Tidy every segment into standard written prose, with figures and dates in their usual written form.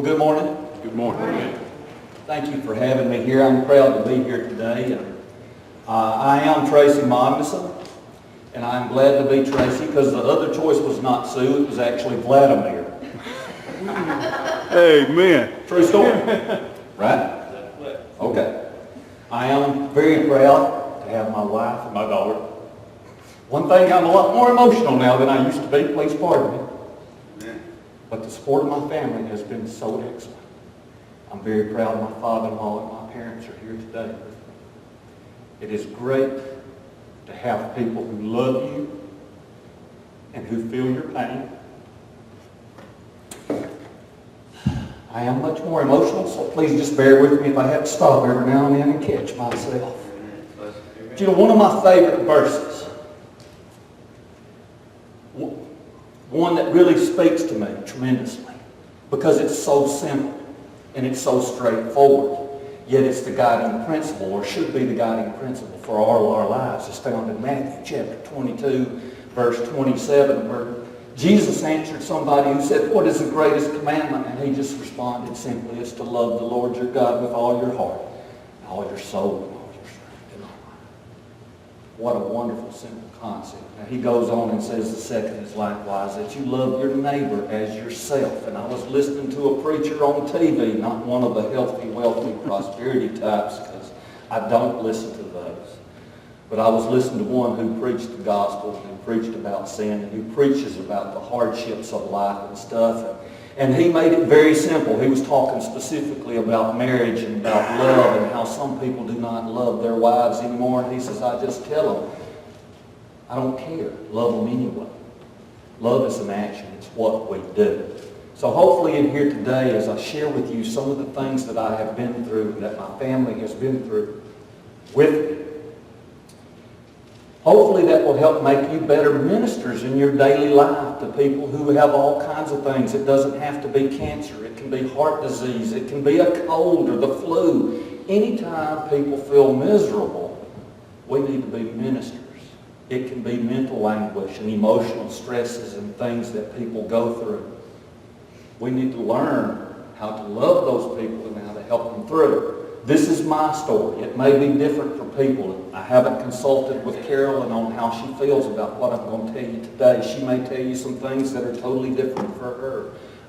Well, good morning. Good morning. Thank you for having me here. I'm proud to be here today. I am Tracy Magnusson, and I'm glad to be Tracy because the other choice was not Sue, it was actually Vladimir. Amen. True story, right? Okay. I am very proud to have my wife and my daughter. One thing, I'm a lot more emotional now than I used to be, please pardon me. But the support of my family has been so excellent. I'm very proud my father-in-law and my parents are here today. It is great to have people who love you and who feel your pain. I am much more emotional, so please just bear with me if I have to stop every now and then and catch myself. But, you know, one of my favorite verses, one that really speaks to me tremendously because it's so simple and it's so straightforward, yet it's the guiding principle, or should be the guiding principle for all our lives. It's found in Matthew chapter 22, verse 27, where Jesus answered somebody who said, "What is the greatest commandment?" And he just responded simply, "It's to love the Lord your God with all your heart, and all your soul, and all your strength, and all mind." What a wonderful, simple concept. Now he goes on and says the second is likewise, that you love your neighbor as yourself. And I was listening to a preacher on TV, not one of the healthy, wealthy, prosperity types, because I don't listen to those. But I was listening to one who preached the gospel, who preached about sin, and who preaches about the hardships of life and stuff. And he made it very simple. He was talking specifically about marriage and about love and how some people do not love their wives anymore. And he says, I just tell them, I don't care. Love them anyway. Love is an action. It's what we do. So hopefully in here today, as I share with you some of the things that I have been through and that my family has been through with me, hopefully that will help make you better ministers in your daily life to people who have all kinds of things. It doesn't have to be cancer. It can be heart disease. It can be a cold or the flu. Anytime people feel miserable, we need to be ministers. It can be mental anguish and emotional stresses and things that people go through. We need to learn how to love those people and how to help them through. This is my story. It may be different for people. I haven't consulted with Carolyn on how she feels about what I'm going to tell you today. She may tell you some things that are totally different for her.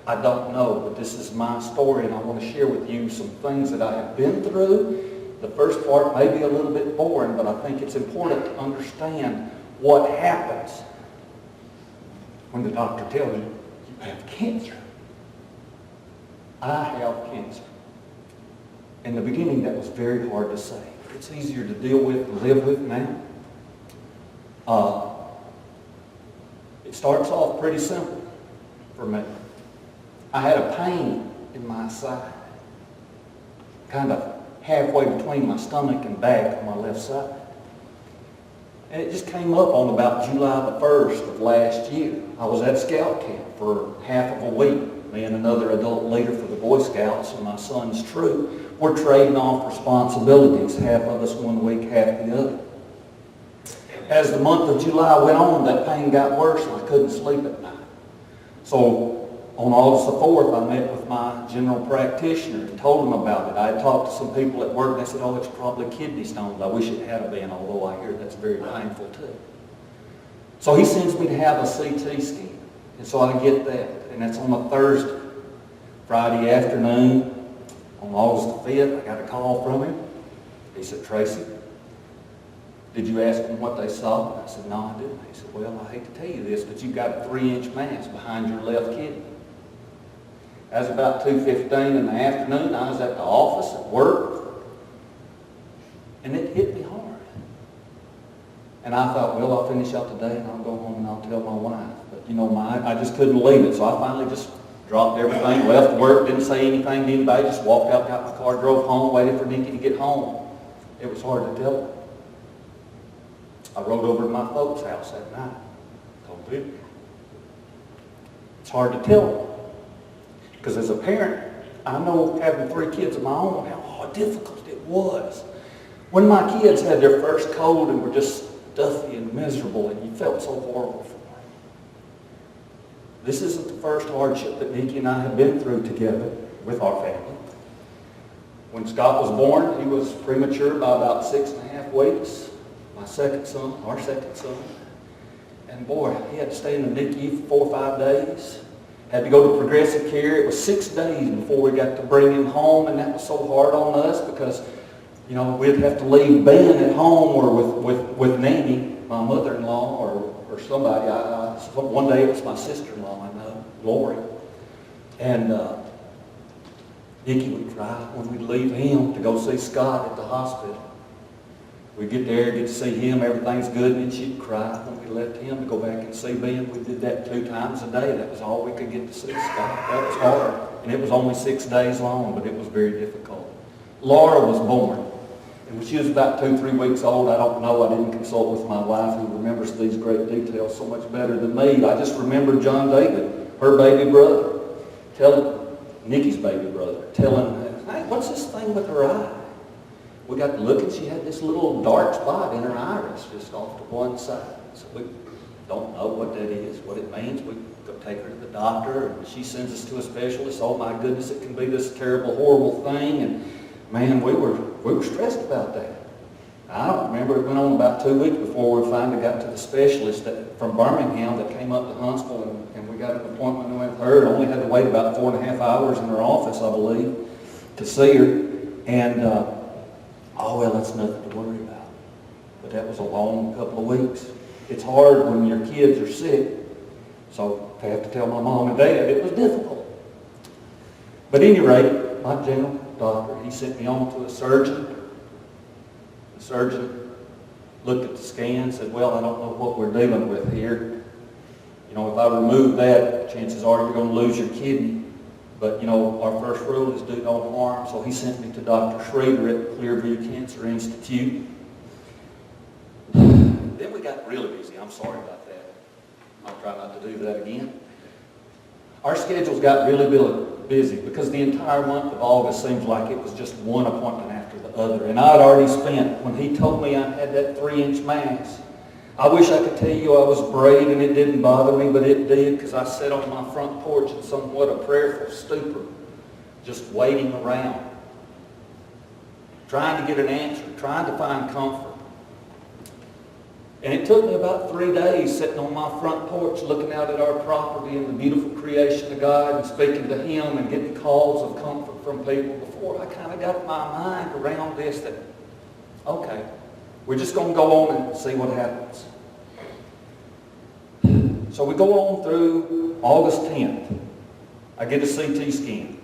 I don't know, but this is my story, and I want to share with you some things that I have been through. The first part may be a little bit boring, but I think it's important to understand what happens when the doctor tells you you have cancer. I have cancer. In the beginning, that was very hard to say. It's easier to deal with and live with now. It starts off pretty simple for me. I had a pain in my side, kind of halfway between my stomach and back on my left side. And it just came up on about July the 1st of last year. I was at scout camp for half of a week. Me and another adult leader for the Boy Scouts and my son's troop were trading off responsibilities, half of us one week, half the other. As the month of July went on, that pain got worse and I couldn't sleep at night. So on August the 4th, I met with my general practitioner and told him about it. I had talked to some people at work and they said, "Oh, it's probably kidney stones." I wish it had been, although I hear that's very painful too. So he sends me to have a CT scan. And so I get that. And that's on a Thursday. Friday afternoon, on August the 5th, I got a call from him. He said, "Tracy, did you ask them what they saw?" And I said, "No, I didn't." He said, "Well, I hate to tell you this, but you've got a 3-inch mass behind your left kidney." That was about 2:15 in the afternoon. I was at the office at work, and it hit me hard. And I thought, well, I'll finish out today, and I'll go home and I'll tell my wife. But, you know, I just couldn't leave it, so I finally just dropped everything, left work, didn't say anything to anybody, just walked out, got my car, drove home, waited for Nikki to get home. It was hard to tell her. I rode over to my folks' house that night. Told them. It's hard to tell them. Because as a parent, I know having 3 kids of my own, how difficult it was. When my kids had their first cold and were just stuffy and miserable, and you felt so horrible for them. This isn't the first hardship that Nikki and I have been through together. with our family. When Scott was born, he was premature by about 6.5 weeks. My second son, our second son. And boy, he had to stay in the NICU for 4 or 5 days. Had to go to progressive care. It was 6 days before we got to bring him home, and that was so hard on us because, you know, we'd have to leave Ben at home or with Nanny, my mother-in-law, or somebody. One day it was my sister-in-law, I know, Lori. And Nikki would cry when we'd leave him to go see Scott at the hospital. We'd get there, get to see him, everything's good, and then she'd cry when we left him to go back and see Ben. We did that 2 times a day. That was all we could get to see Scott. That was hard. And it was only 6 days long, but it was very difficult. Laura was born. And when she was about 2 or 3 weeks old, I don't know, I didn't consult with my wife who remembers these great details so much better than me. I just remember John David, her baby brother, Nikki's baby brother, telling her, hey, what's this thing with her eye? We got to look and she had this little dark spot in her iris just off to one side. So we don't know what that is, what it means. We go take her to the doctor and she sends us to a specialist. Oh my goodness, it can be this terrible, horrible thing. And man, we were stressed about that. I don't remember, it went on about 2 weeks before we finally got to the specialist from Birmingham that came up to Huntsville, and we got an appointment with her. Only had to wait about 4.5 hours in her office, I believe, to see her. And, oh well, that's nothing to worry about. But that was a long couple of weeks. It's hard when your kids are sick, so I have to tell my mom and dad it was difficult. But at any rate, my general doctor, he sent me on to a surgeon. The surgeon looked at the scan and said, well, I don't know what we're dealing with here. You know, if I remove that, chances are you're going to lose your kidney. But, you know, our first rule is do no harm. So he sent me to Dr. Schrader at Clearview Cancer Institute. Then we got really busy. I'm sorry about that. I'll try not to do that again. Our schedules got really busy because the entire month of August seems like it was just one appointment after the other. And I had already spent, when he told me I had that 3-inch mass, I wish I could tell you I was brave and it didn't bother me, but it did because I sat on my front porch in somewhat a prayerful stupor, just waiting around, trying to get an answer, trying to find comfort. And it took me about 3 days sitting on my front porch looking out at our property and the beautiful creation of God and speaking to Him and getting calls of comfort from people before I kind of got my mind around this that, okay, we're just going to go on and see what happens. So we go on through August 10th. I get a CT scan.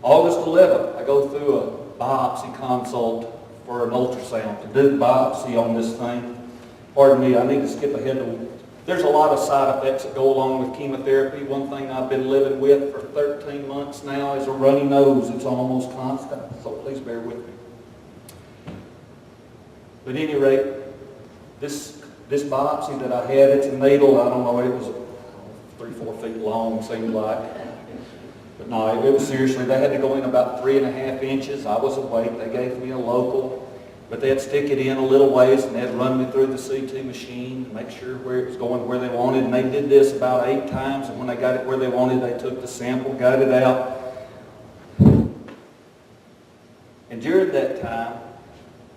August 11th, I go through a biopsy consult for an ultrasound to do the biopsy on this thing. Pardon me, I need to skip ahead. There's a lot of side effects that go along with chemotherapy. One thing I've been living with for 13 months now is a runny nose. It's almost constant, so please bear with me. But at any rate, this biopsy that I had, it's a needle, I don't know, it was 3-4 feet long, seemed like. But no, it was seriously, they had to go in about 3.5 inches. I was awake, they gave me a local. But they'd stick it in a little ways and they'd run me through the CT machine to make sure where it was going where they wanted. And they did this about 8 times. And when they got it where they wanted, they took the sample, got it out. And during that time,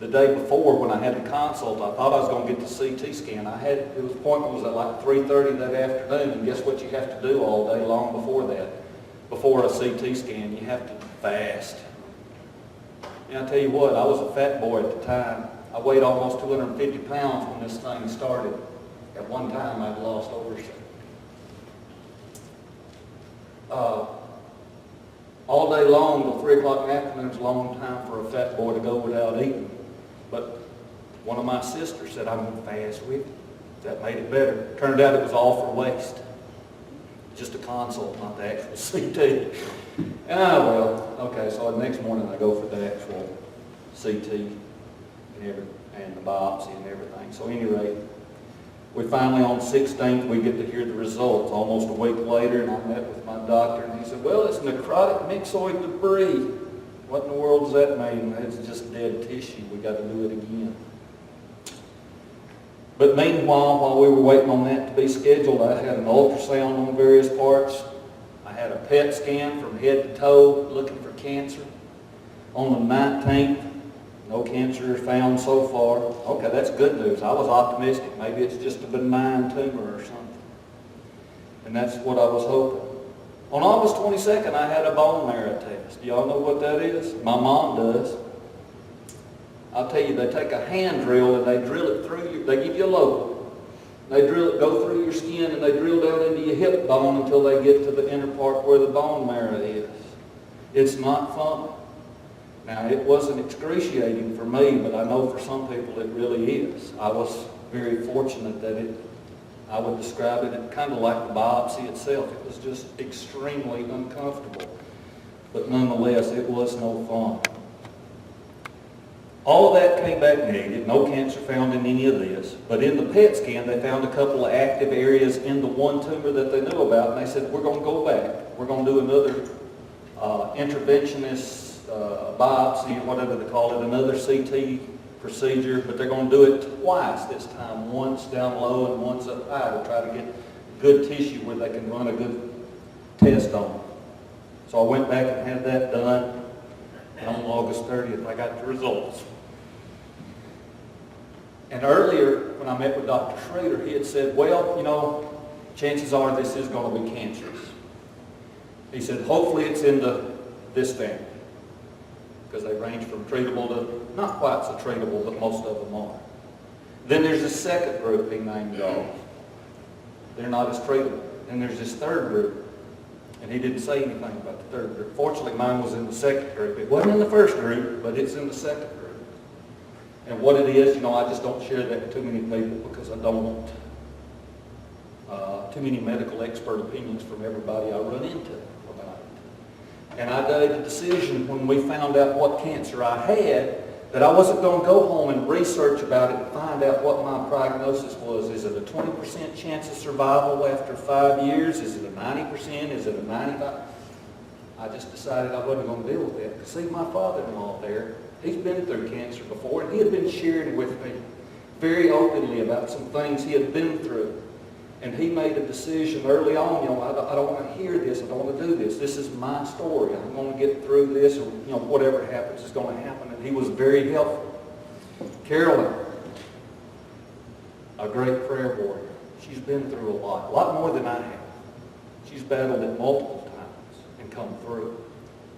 the day before when I had the consult, I thought I was going to get the CT scan. The appointment was at like 3:30 that afternoon. And guess what you have to do all day long before that? Before a CT scan, you have to fast. And I tell you what, I was a fat boy at the time. I weighed almost 250 pounds when this thing started. At one time, I'd lost over all day long till 3 o'clock in the afternoon is a long time for a fat boy to go without eating. But one of my sisters said, I'm going to fast with you. That made it better. Turned out it was all for waste. Just a consult, not the actual CT. Well, okay, so the next morning I go for the actual CT and the biopsy and everything. So at any rate, we finally on 16th, we get to hear the results almost a week later, and I met with my doctor, and he said, well, it's necrotic myxoid debris. What in the world does that mean? It's just dead tissue. We got to do it again. But meanwhile, while we were waiting on that to be scheduled, I had an ultrasound on various parts. I had a PET scan from head to toe looking for cancer. On the 19th, no cancer found so far. Okay, that's good news. I was optimistic. Maybe it's just a benign tumor or something. And that's what I was hoping. On August 22nd, I had a bone marrow test. Do y'all know what that is? My mom does. I'll tell you, they take a hand drill and they drill it through you. They give you a lobe. They drill it, go through your skin, and they drill down into your hip bone until they get to the inner part where the bone marrow is. It's not fun. Now, it wasn't excruciating for me, but I know for some people it really is. I was very fortunate that I would describe it kind of like the biopsy itself. It was just extremely uncomfortable. But nonetheless, it was no fun. All of that came back negative. No cancer found in any of this. But in the PET scan, they found a couple of active areas in the one tumor that they knew about. And they said, we're going to go back. We're going to do another interventionist biopsy, or whatever they call it, another CT procedure. But they're going to do it twice this time. Once down low and once up high to try to get good tissue where they can run a good test on. So I went back and had that done. And on August 30th, I got the results. And earlier, when I met with Dr. Schrader, he had said, well, you know, chances are this is going to be cancerous. He said, hopefully it's in this family. Because they range from treatable to not quite so treatable, but most of them are. Then there's a second group he named off. They're not as treatable. And there's this third group. And he didn't say anything about the third group. Fortunately, mine was in the second group. It wasn't in the first group, but it's in the second group. And what it is, you know, I just don't share that with too many people because I don't want too many medical expert opinions from everybody I run into about it. And I made a decision when we found out what cancer I had that I wasn't going to go home and research about it and find out what my prognosis was. Is it a 20% chance of survival after 5 years? Is it a 90%? Is it a 95%? I just decided I wasn't going to deal with that. Because see, my father-in-law there, he's been through cancer before, and he had been sharing with me very openly about some things he had been through. And he made a decision early on, you know, I don't want to hear this, I don't want to do this. This is my story. I'm going to get through this, or, you know, whatever happens is going to happen. And he was very helpful. Carolyn, a great prayer warrior. She's been through a lot more than I have. She's battled it multiple times and come through.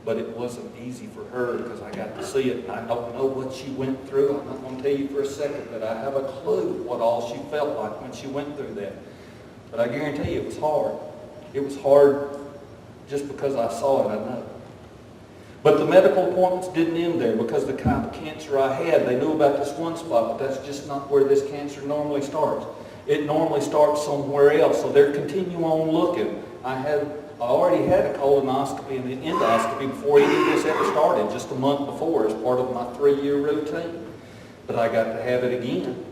But it wasn't easy for her because I got to see it, and I don't know what she went through. I'm not going to tell you for a second, but I have a clue what all she felt like when she went through that. But I guarantee you it was hard. It was hard just because I saw it, I know. But the medical appointments didn't end there because the kind of cancer I had, they knew about this one spot, but that's just not where this cancer normally starts. It normally starts somewhere else, so they're continuing on looking. I already had a colonoscopy and an endoscopy before any of this ever started, just a month before as part of my 3-year routine. But I got to have it again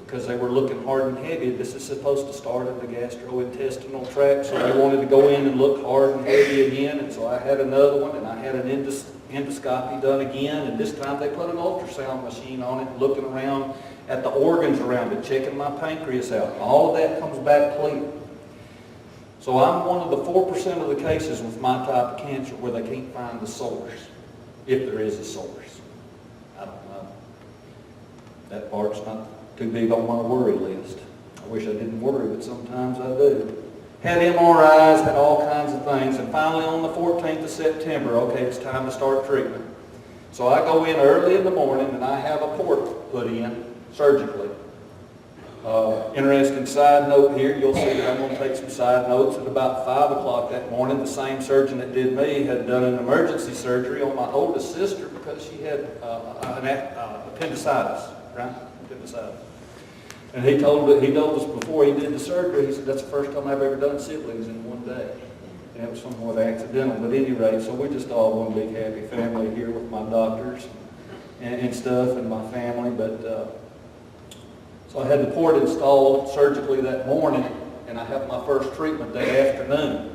because they were looking hard and heavy. This is supposed to start in the gastrointestinal tract, so they wanted to go in and look hard and heavy again. And so I had another one, and I had an endoscopy done again, and this time they put an ultrasound machine on it, looking around at the organs around it, checking my pancreas out. All of that comes back clear. So I'm one of the 4% of the cases with my type of cancer where they can't find the source, if there is a source. I don't know. That part's not too big on my worry list. I wish I didn't worry, but sometimes I do. Had MRIs, had all kinds of things, and finally on the 14th of September, okay, it's time to start treatment. So I go in early in the morning and I have a port put in surgically. Interesting side note here, you'll see that I'm going to take some side notes. At about 5 o'clock that morning, the same surgeon that did me had done an emergency surgery on my oldest sister because she had appendicitis, right? Appendicitis. And he told us before he did the surgery, he said, that's the first time I've ever done siblings in one day. And it was somewhat accidental, but at any rate, so we're just all one big happy family here with my doctors and stuff and my family. But so I had the port installed surgically that morning, and I had my first treatment that afternoon.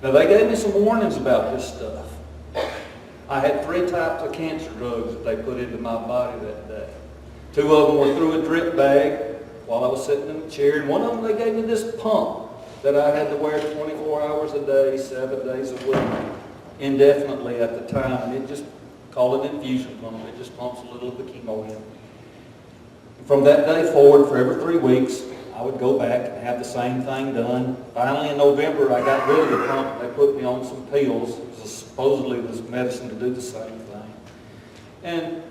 Now they gave me some warnings about this stuff. I had 3 types of cancer drugs that they put into my body that day. 2 of them were through a drip bag while I was sitting in the chair, and one of them they gave me this pump that I had to wear 24 hours a day, 7 days a week. indefinitely at the time, and it just, call it an infusion pump, it just pumps a little of the chemo in. From that day forward, for every 3 weeks, I would go back and have the same thing done. Finally, in November, I got rid of the pump. They put me on some pills. It was supposedly this medicine to do the same thing. And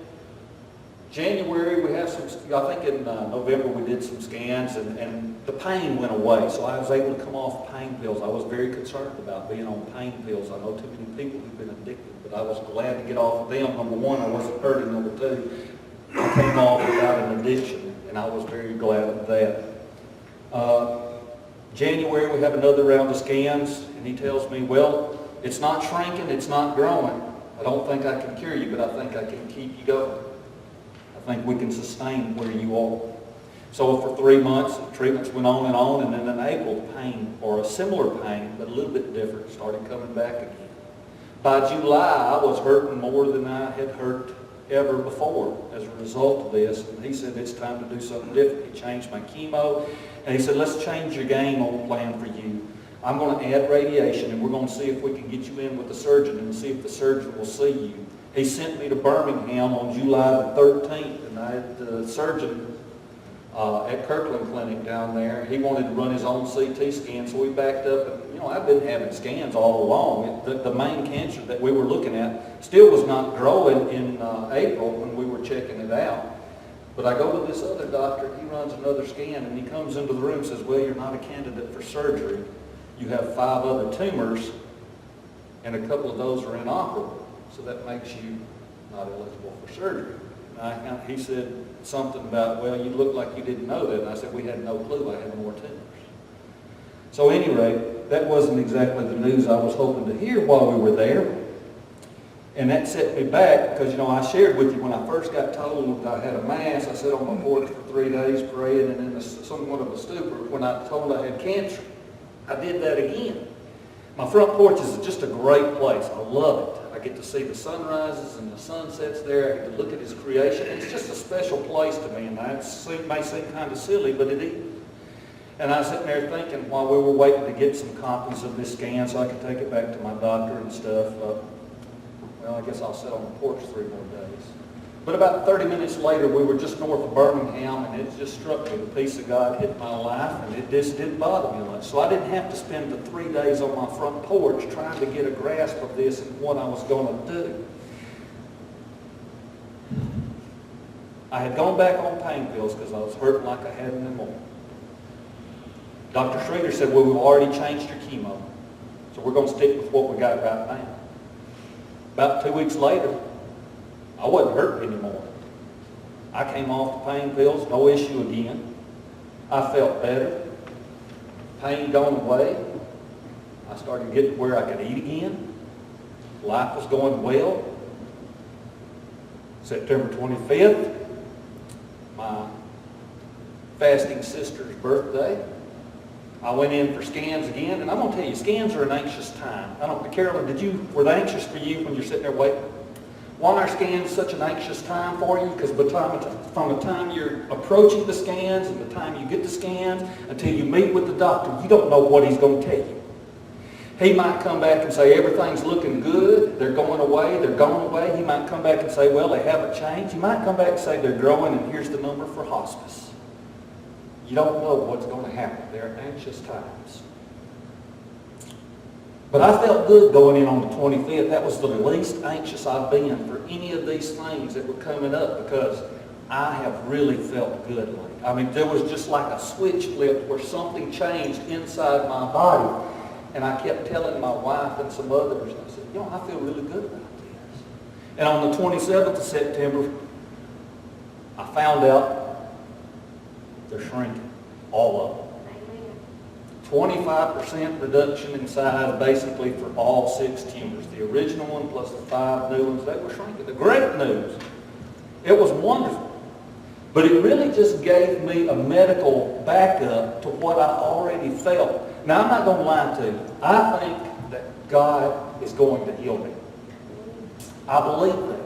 January, we have some, I think in November we did some scans, and the pain went away. So I was able to come off pain pills. I was very concerned about being on pain pills. I know too many people who've been addicted, but I was glad to get off of them. Number one, I wasn't hurting. Number two, I came off without an addiction, and I was very glad of that. January, we have another round of scans, and he tells me, well, it's not shrinking, it's not growing. I don't think I can cure you, but I think I can keep you going. I think we can sustain where you are. So for 3 months, treatments went on, and then in April, pain, or a similar pain, but a little bit different, started coming back again. By July, I was hurting more than I had hurt ever before as a result of this. And he said, it's time to do something different. He changed my chemo, and he said, let's change your game plan for you. I'm going to add radiation, and we're going to see if we can get you in with the surgeon and see if the surgeon will see you. He sent me to Birmingham on July the 13th, and I had the surgeon at Kirkland Clinic down there. He wanted to run his own CT scan, so we backed up. And, I've been having scans all along. The main cancer that we were looking at still was not growing in April when we were checking it out. But I go to this other doctor, he runs another scan, and he comes into the room and says, well, you're not a candidate for surgery. You have 5 other tumors, and a couple of those are inoperable. So that makes you not eligible for surgery. And he said something about, well, you look like you didn't know that. And I said, we had no clue I had more tumors. So at any rate, that wasn't exactly the news I was hoping to hear while we were there. And that set me back because, I shared with you when I first got told I had a mass, I sat on my porch for 3 days praying and in somewhat of a stupor. When I told I had cancer, I did that again. My front porch is just a great place. I love it. I get to see the sunrises and the sunsets there. I get to look at his creation. It's just a special place to me, and that may seem kind of silly, but it is. And I was sitting there thinking while we were waiting to get some copies of this scan so I could take it back to my doctor and stuff, well, I guess I'll sit on the porch 3 more days. But about 30 minutes later, we were just north of Birmingham, and it just struck me. The peace of God hit my life, and it just didn't bother me much. So I didn't have to spend the 3 days on my front porch trying to get a grasp of this and what I was going to do. I had gone back on pain pills because I was hurting like I hadn't been more. Dr. Schrader said, well, we've already changed your chemo, so we're going to stick with what we got right now. About 2 weeks later, I wasn't hurting anymore. I came off the pain pills, no issue again. I felt better. Pain gone away. I started getting to where I could eat again. Life was going well. September 25th, my fasting sister's birthday. I went in for scans again, and I'm going to tell you, scans are an anxious time. Carolyn, were they anxious for you when you're sitting there waiting? Why are scans such an anxious time for you? Because from the time you're approaching the scans and the time you get the scans until you meet with the doctor, you don't know what he's going to tell you. He might come back and say, everything's looking good, they're going away, they're gone away. He might come back and say, well, they haven't changed. He might come back and say, they're growing, and here's the number for hospice. You don't know what's going to happen. They're anxious times. But I felt good going in on the 25th. That was the least anxious I've been for any of these things that were coming up because I have really felt good lately. I mean, there was just like a switch flipped where something changed inside my body. And I kept telling my wife and some others, I said, I feel really good about this. And on the 27th of September, I found out they're shrinking, all of them. 25% reduction in size basically for all 6 tumors. The original one plus the 5 new ones, they were shrinking. The great news, it was wonderful. But it really just gave me a medical backup to what I already felt. Now, I'm not going to lie to you. I think that God is going to heal me. I believe that.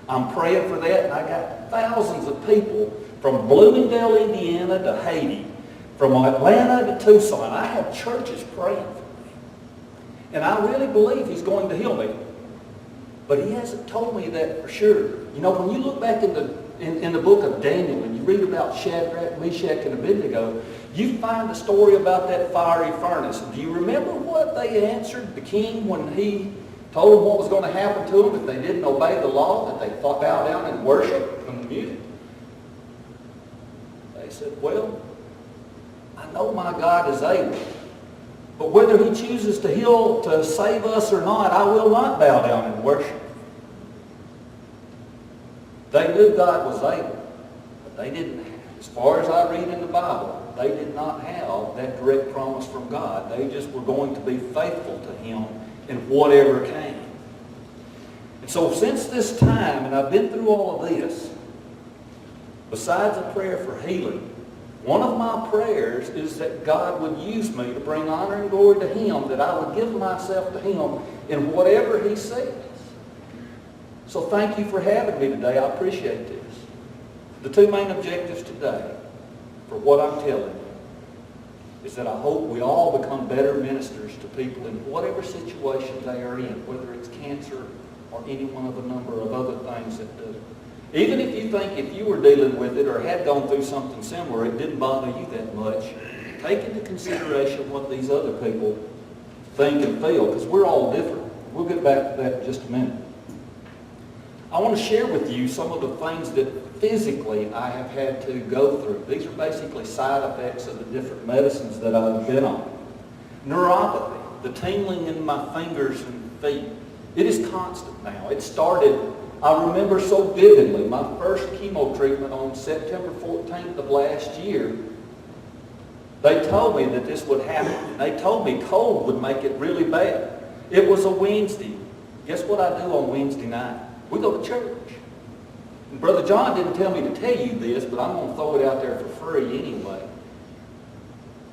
I'm praying for that, and I got thousands of people from Bloomingdale, Indiana to Haiti, from Atlanta to Tucson. I have churches praying for me. And I really believe he's going to heal me. But he hasn't told me that for sure. You know, when you look back in the book of Daniel and you read about Shadrach, Meshach, and Abednego, you find the story about that fiery furnace. Do you remember what they answered the king when he told them what was going to happen to them if they didn't obey the law, that they bow down and worship from the music? They said, well, I know my God is able, but whether he chooses to heal, to save us or not, I will not bow down and worship. They knew God was able, but they didn't, as far as I read in the Bible, they did not have that direct promise from God. They just were going to be faithful to him in whatever came. And so since this time, and I've been through all of this, besides a prayer for healing, one of my prayers is that God would use me to bring honor and glory to him, that I would give myself to him in whatever he says. So thank you for having me today. I appreciate this. The two main objectives today for what I'm telling you is that I hope we all become better ministers to people in whatever situation they are in, whether it's cancer or any one of a number of other things that do. Even if you think if you were dealing with it or had gone through something similar, it didn't bother you that much, take into consideration what these other people think and feel, because we're all different. We'll get back to that in just a minute. I want to share with you some of the things that physically I have had to go through. These are basically side effects of the different medicines that I've been on. Neuropathy, the tingling in my fingers and feet. It is constant now. It started, I remember so vividly, my first chemo treatment on September 14th of last year. They told me that this would happen. They told me cold would make it really bad. It was a Wednesday. Guess what I do on Wednesday night? We go to church. And Brother John didn't tell me to tell you this, but I'm going to throw it out there for free anyway.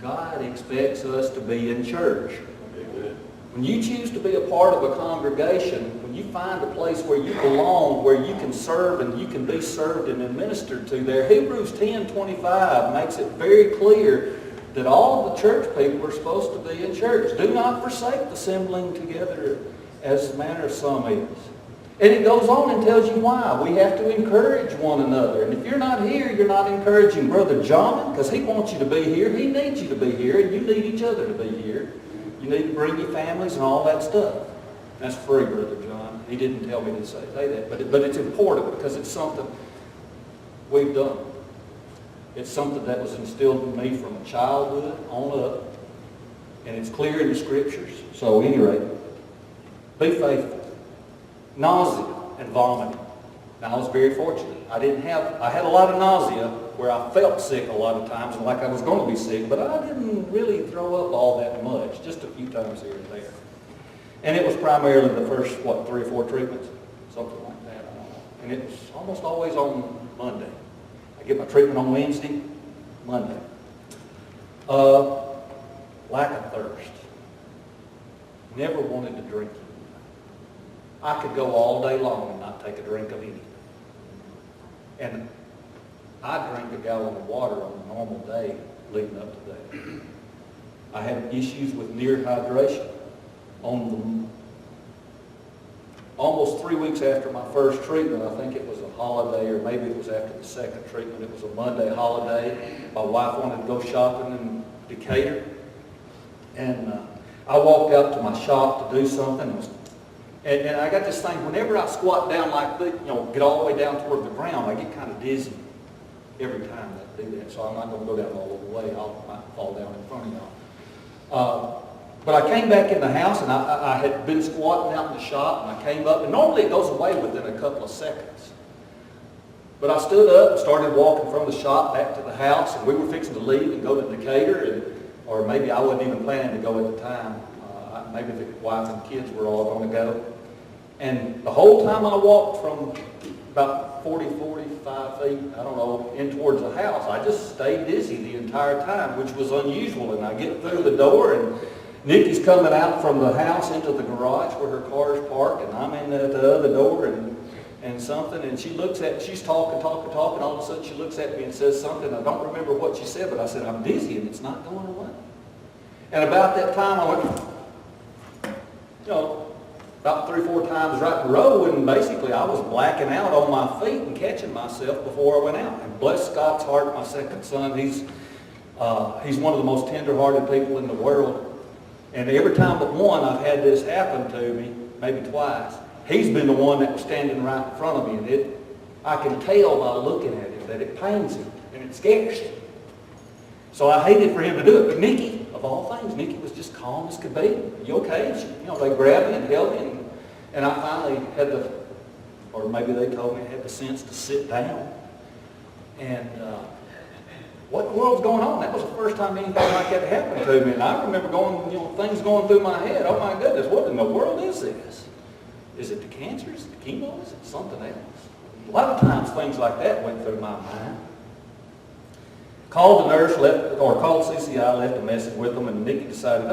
God expects us to be in church. Amen. When you choose to be a part of a congregation, when you find a place where you belong, where you can serve and you can be served and administered to there, Hebrews 10:25 makes it very clear that all the church people are supposed to be in church. Do not forsake the assembling together as the manner of some is. And it goes on and tells you why. We have to encourage one another. And if you're not here, you're not encouraging Brother John, because he wants you to be here. He needs you to be here, and you need each other to be here. You need to bring your families and all that stuff. That's free, Brother John. He didn't tell me to say that. But it's important because it's something we've done. It's something that was instilled in me from childhood on up. And it's clear in the Scriptures. So at any rate, be faithful. Nausea and vomiting. Now, I was very fortunate. I had a lot of nausea where I felt sick a lot of times, and like I was going to be sick, but I didn't really throw up all that much, just a few times here and there. And it was primarily the first, 3 or 4 treatments, something like that, I don't know. And it was almost always on Monday. I get my treatment on Wednesday, Monday. Lack of thirst. Never wanted to drink. I could go all day long and not take a drink of anything. And I drank a gallon of water on a normal day leading up to that. I had issues with near hydration. Almost 3 weeks after my first treatment, I think it was a holiday, or maybe it was after the second treatment, it was a Monday holiday. My wife wanted to go shopping in Decatur. And I walked out to my shop to do something. And I got this thing, whenever I squat down like this, get all the way down toward the ground, I get kind of dizzy every time I do that. So I'm not going to go down all the way. I might fall down in front of y'all. But I came back in the house, and I had been squatting out in the shop, and I came up, and normally it goes away within a couple of seconds. But I stood up and started walking from the shop back to the house, and we were fixing to leave and go to Decatur, or maybe I wasn't even planning to go at the time. Maybe the wife and kids were all going to go. And the whole time I walked from about 45 feet, I don't know, in towards the house, I just stayed dizzy the entire time, which was unusual. And I get through the door, and Nikki's coming out from the house into the garage where her car is parked, and I'm in at the other door and something, and she's talking, all of a sudden she looks at me and says something. I don't remember what she said, but I said, I'm dizzy and it's not going away. And about that time I went, about 3 or 4 times right in a row, and basically I was blacking out on my feet and catching myself before I went out. And bless Scott's heart, my second son, he's one of the most tender-hearted people in the world. And every time but one I've had this happen to me, maybe twice, he's been the one that was standing right in front of me. And I can tell by looking at him that it pains him and it scares him. So I hated for him to do it. But Nikki, of all things, Nikki was just calm as could be. "Are you okay?" And they grabbed me and held me. And I finally had or maybe they told me I had the sense to sit down. And what in the world's going on? That was the first time anything like that happened to me. And I remember things going through my head. Oh my goodness, what in the world is this? Is it the cancer? Is it the chemo? Is it something else? A lot of times things like that went through my mind. Called the nurse, called CCI, left a message with them, and Nikki decided,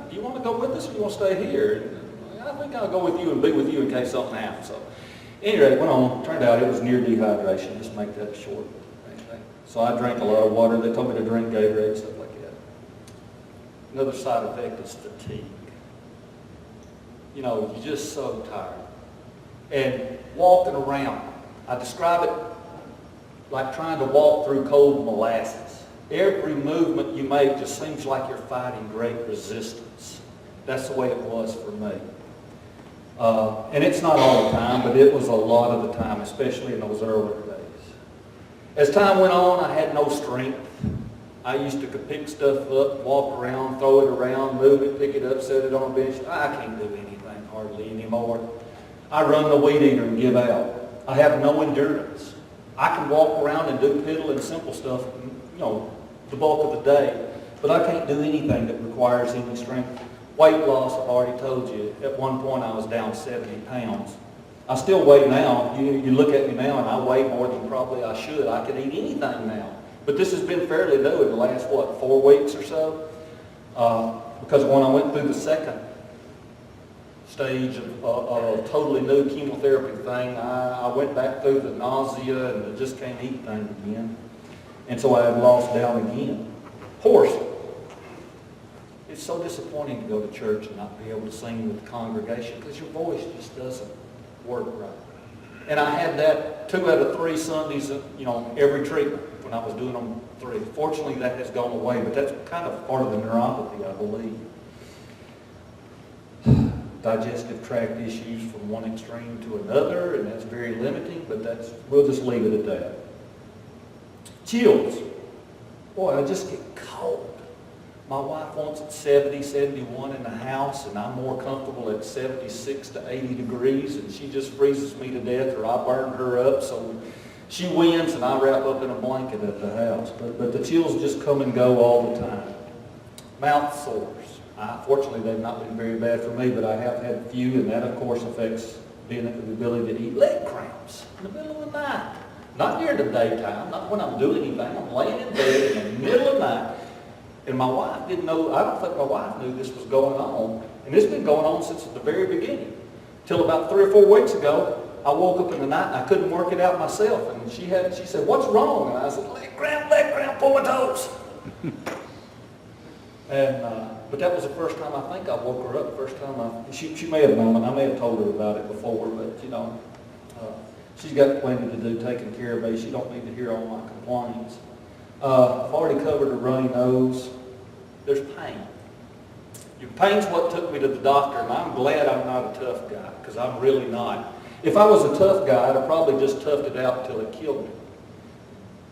do you want to go with us or do you want to stay here? And I think I'll go with you and be with you in case something happens. So anyway, it went on. Turned out it was near dehydration. Just make that short. So I drank a lot of water. They told me to drink Gatorade, stuff like that. Another side effect is fatigue. You're just so tired. And walking around, I describe it like trying to walk through cold molasses. Every movement you make just seems like you're fighting great resistance. That's the way it was for me. And it's not all the time, but it was a lot of the time, especially in those earlier days. As time went on, I had no strength. I used to pick stuff up, walk around, throw it around, move it, pick it up, set it on a bench. I can't do anything hardly anymore. I run the weed eater and give out. I have no endurance. I can walk around and do piddle and simple stuff, the bulk of the day, but I can't do anything that requires any strength. Weight loss, I've already told you. At one point, I was down 70 pounds. I still weigh now. You look at me now, and I weigh more than probably I should. I could eat anything now. But this has been fairly new in the last, 4 weeks or so? Because when I went through the second stage of a totally new chemotherapy thing, I went back through the nausea and I just can't eat things again. And so I have lost down again. Horse. It's so disappointing to go to church and not be able to sing with the congregation because your voice just doesn't work right. And I had that 2 out of 3 Sundays, every treatment when I was doing them 3. Fortunately, that has gone away, but that's kind of part of the neuropathy, I believe. Digestive tract issues from one extreme to another, and that's very limiting, but we'll just leave it at that. Chills. Boy, I just get cold. My wife wants it 70, 71 in the house, and I'm more comfortable at 76 to 80 degrees, and she just freezes me to death, or I burn her up, so she wins, and I wrap up in a blanket at the house. But the chills just come and go all the time. Mouth sores. Fortunately, they've not been very bad for me, but I have had a few, and that, of course, affects the ability to eat. Leg cramps in the middle of the night. Not during the daytime, not when I'm doing anything. I'm laying in bed in the middle of the night, and my wife didn't know. I don't think my wife knew this was going on, and it's been going on since the very beginning. Till about 3 or 4 weeks ago, I woke up in the night, and I couldn't work it out myself, and she said, "What's wrong?" And I said, leg cramp, pull my toes." But that was the first time I think I woke her up. First time she may have known, and I may have told her about it before, but she's got plenty to do taking care of me. She don't need to hear all my complaints. I've already covered a runny nose. There's pain. Your pain's what took me to the doctor, and I'm glad I'm not a tough guy, because I'm really not. If I was a tough guy, I'd have probably just toughed it out until it killed me.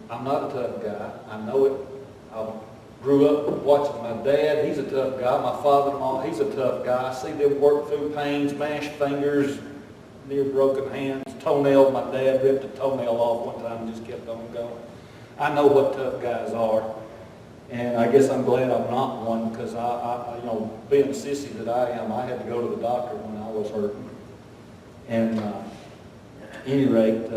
I'm not a tough guy. I know it. I grew up watching my dad. He's a tough guy. My father-in-law, he's a tough guy. I see them work through pain, smashed fingers, near broken hands, toenail. My dad ripped a toenail off one time and just kept on going. I know what tough guys are. And I guess I'm glad I'm not one, because being a sissy that I am, I had to go to the doctor when I was hurting. And at any rate,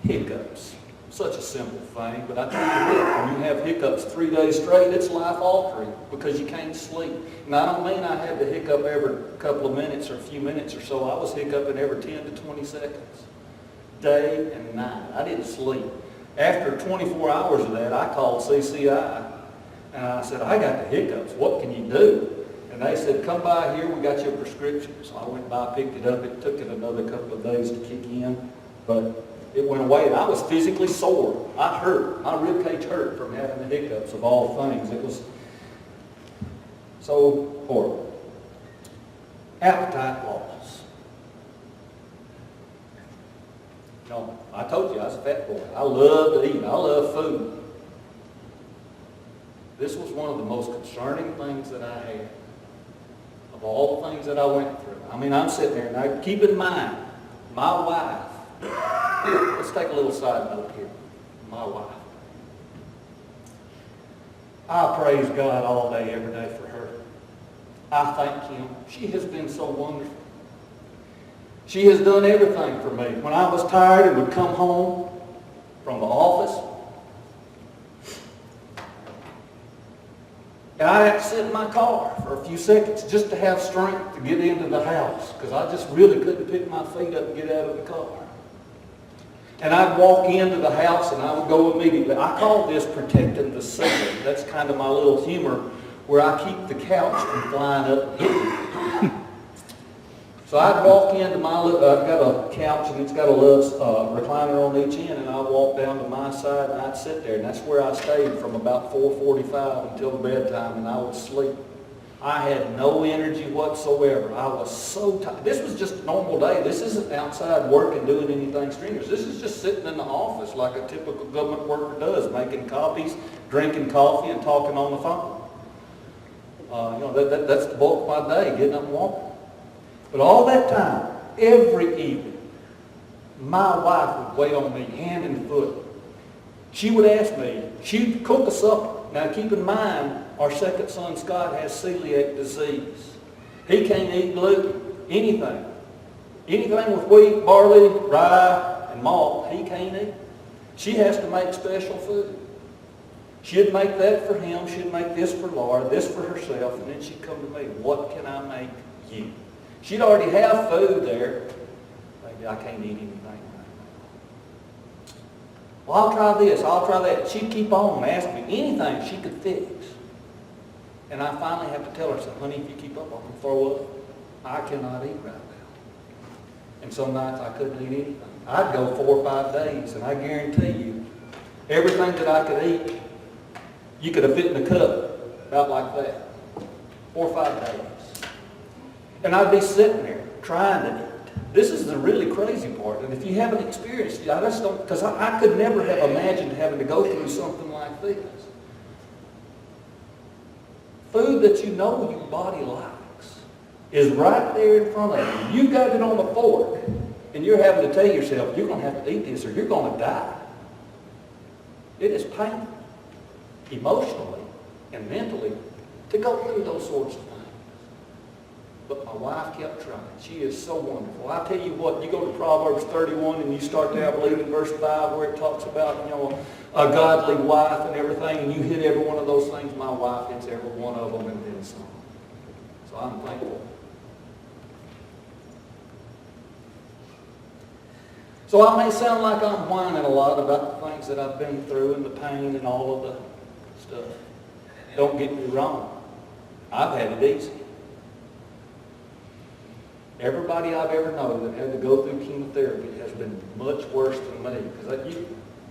hiccups. Such a simple thing, but I tell you what, when you have hiccups 3 days straight, it's life-altering because you can't sleep. And I don't mean I had to hiccup every couple of minutes or a few minutes or so. I was hiccuping every 10 to 20 seconds, day and night. I didn't sleep. After 24 hours of that, I called CCI, and I said, "I got the hiccups. What can you do?" And And they said, come by here, we got your prescription. So I went by, picked it up. It took it another couple of days to kick in, but it went away. And I was physically sore. I hurt. My ribcage hurt from having the hiccups of all things. It was so horrible. Appetite loss. You know, I told you I was a fat boy. I love to eat. I love food. This was one of the most concerning things that I had. Of all the things that I went through. I mean, I'm sitting there, now keep in mind, my wife, let's take a little side note here. My wife. I praise God all day, every day for her. I thank Him. She has been so wonderful. She has done everything for me. When I was tired and would come home from the office, and I had to sit in my car for a few seconds just to have strength to get into the house because I just really couldn't pick my feet up and get out of the car. And I'd walk into the house and I would go immediately. I call this protecting the ceiling. That's kind of my little humor where I keep the couch from flying up and hitting me. So I'd walk into I've got a couch and it's got a little recliner on each end, and I'd walk down to my side and I'd sit there, and that's where I stayed from about 4:45 until bedtime, and I would sleep. I had no energy whatsoever. I was so tired. This was just a normal day. This isn't outside working, doing anything strenuous. This is just sitting in the office like a typical government worker does, making copies, drinking coffee, and talking on the phone. That's the bulk of my day, getting up and walking. But all that time, every evening, my wife would wait on me hand and foot. She would ask me, she'd cook a supper. Now keep in mind, our second son Scott has celiac disease. He can't eat gluten, anything. Anything with wheat, barley, rye, and malt, he can't eat. She has to make special food. She'd make that for him, she'd make this for Laura, this for herself, and then she'd come to me, what can I make you? She'd already have food there. Maybe I can't eat anything right now. Well, I'll try this, I'll try that. She'd keep on and ask me anything she could fix. And I finally have to tell her, I said, honey, if you keep up, I'm going to throw up. I cannot eat right now. And some nights I couldn't eat anything. I'd go 4 or 5 days, and I guarantee you, everything that I could eat, you could have fit in a cup, about like that. 4 or 5 days. And I'd be sitting there trying to eat. This is the really crazy part. And if you haven't experienced it, I just don't, because I could never have imagined having to go through something like this. Food that you know your body likes is right there in front of you. You've got it on a fork, and you're having to tell yourself, you're going to have to eat this or you're going to die. It is painful, emotionally and mentally, to go through those sorts of things. But my wife kept trying. She is so wonderful. I tell you what, you go to Proverbs 31 and you start there, I believe, in verse 5 where it talks about, a godly wife and everything, and you hit every one of those things. My wife hits every one of them and then some. So I'm thankful. So I may sound like I'm whining a lot about the things that I've been through and the pain and all of the stuff. Don't get me wrong. I've had it easy. Everybody I've ever known that had to go through chemotherapy has been much worse than me. Because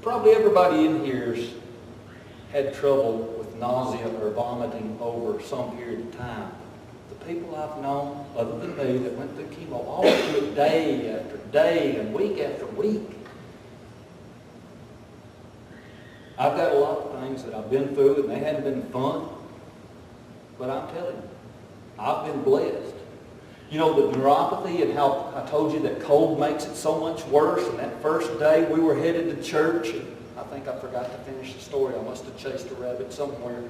probably everybody in here's had trouble with nausea or vomiting over some period of time. The people I've known, other than me, that went through chemo, all went through it day after day and week after week. I've got a lot of things that I've been through and they haven't been fun. But I'm telling you, I've been blessed. You know, the neuropathy and how I told you that cold makes it so much worse. And that first day we were headed to church, and I think I forgot to finish the story. I must have chased a rabbit somewhere.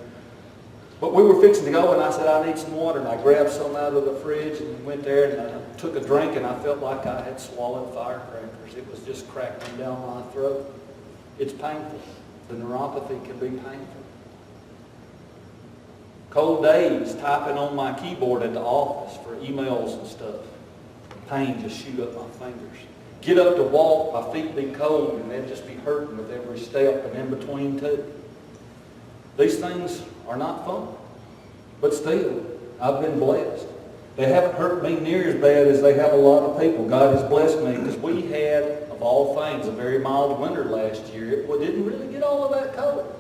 But we were fixing to go, and I said, I need some water. And I grabbed some out of the fridge and went there, and I took a drink, and I felt like I had swallowed firecrackers. It was just crackling down my throat. It's painful. The neuropathy can be painful. Cold days, typing on my keyboard at the office for emails and stuff. Pain just shoot up my fingers. Get up to walk, my feet be cold, and they'd just be hurting with every step and in between too. These things are not fun. But still, I've been blessed. They haven't hurt me near as bad as they have a lot of people. God has blessed me because we had, of all things, a very mild winter last year. It didn't really get all of that cold.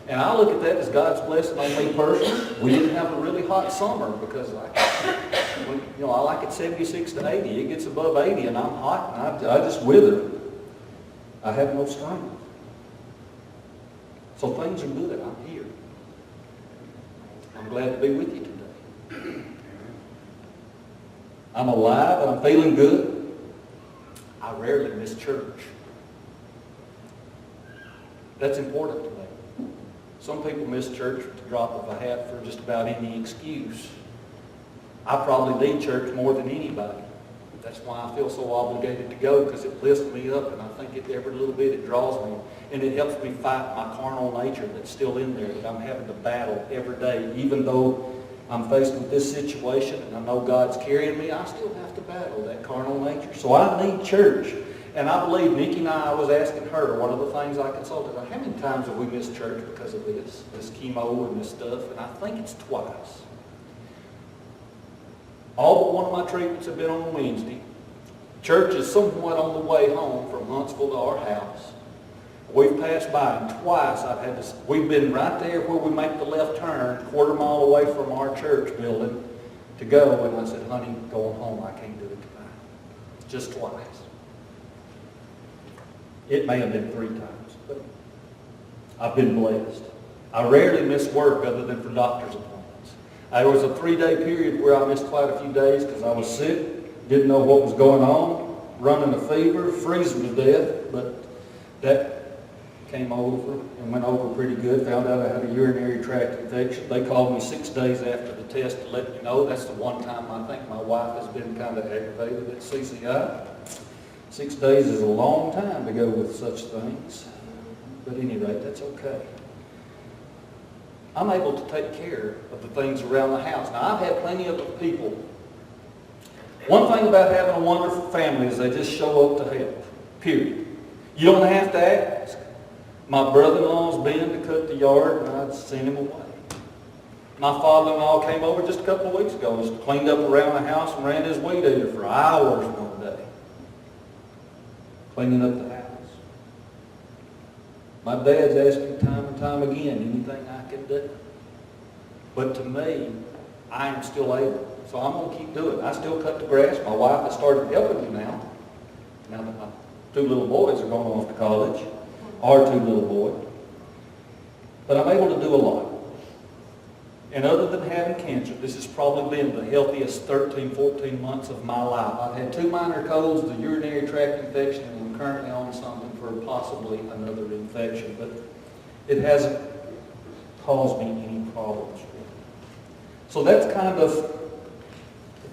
And I look at that as God's blessing on me personally. We didn't have a really hot summer because I like it 76 to 80. It gets above 80 and I'm hot and I just wither. I have no strength. So things are good. I'm here. I'm glad to be with you today. I'm alive and I'm feeling good. I rarely miss church. That's important to me. Some people miss church with the drop of a hat for just about any excuse. I probably need church more than anybody. That's why I feel so obligated to go, because it lifts me up, and I think every little bit it draws me. And it helps me fight my carnal nature that's still in there, that I'm having to battle every day. Even though I'm faced with this situation and I know God's carrying me, I still have to battle that carnal nature. So I need church. And I believe Nikki and I was asking her, one of the things I consulted her, how many times have we missed church because of this chemo and this stuff? And I think it's twice. All but one of my treatments have been on Wednesday. Church is somewhat on the way home from Huntsville to our house. We've passed by, and twice we've been right there where we make the left turn, a quarter mile away from our church building to go. And I said, honey, going home, I can't do it tonight. Just twice. It may have been 3 times, but I've been blessed. I rarely miss work other than for doctor's appointments. There was a 3-day period where I missed quite a few days because I was sick, didn't know what was going on, running a fever, freezing to death, but that came over and went over pretty good. Found out I had a urinary tract infection. They called me 6 days after the test to let me know. That's the one time I think my wife has been kind of aggravated at CCI. 6 days is a long time to go with such things. But at any rate, that's okay. I'm able to take care of the things around the house. Now, I've had plenty of people. One thing about having a wonderful family is they just show up to help, period. You don't have to ask. My brother-in-law's been to cut the yard, and I'd sent him away. My father-in-law came over just a couple of weeks ago, just cleaned up around the house and ran his weed eater for hours one day, cleaning up the house. My dad's asked me time and time again, anything I can do. But to me, I am still able. So I'm going to keep doing it. I still cut the grass. My wife has started helping me now. Now that my 2 little boys are going off to college. Our 2 little boys. But I'm able to do a lot. And other than having cancer, this has probably been the healthiest 13, 14 months of my life. I've had 2 minor colds, the urinary tract infection, and I'm currently on something for possibly another infection. But it hasn't caused me any problems. So that's kind of the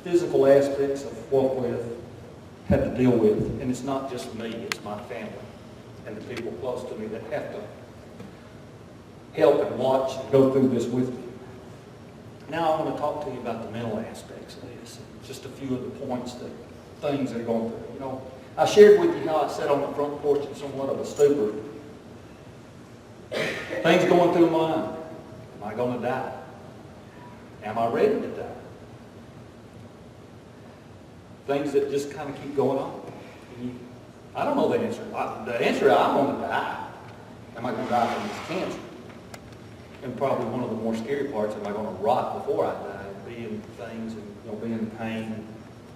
physical aspects of what we've had to deal with. And it's not just me, it's my family and the people close to me that have to help and watch and go through this with me. Now I want to talk to you about the mental aspects of this. Just a few of the points, things that are going through. You know, I shared with you how I sat on the front porch in somewhat of a stupor. Things going through my mind. Am I going to die? Am I ready to die? Things that just kind of keep going on. I don't know the answer. The answer is I'm going to die. Am I going to die from this cancer? And probably one of the more scary parts, am I going to rot before I die and be in things and be in pain and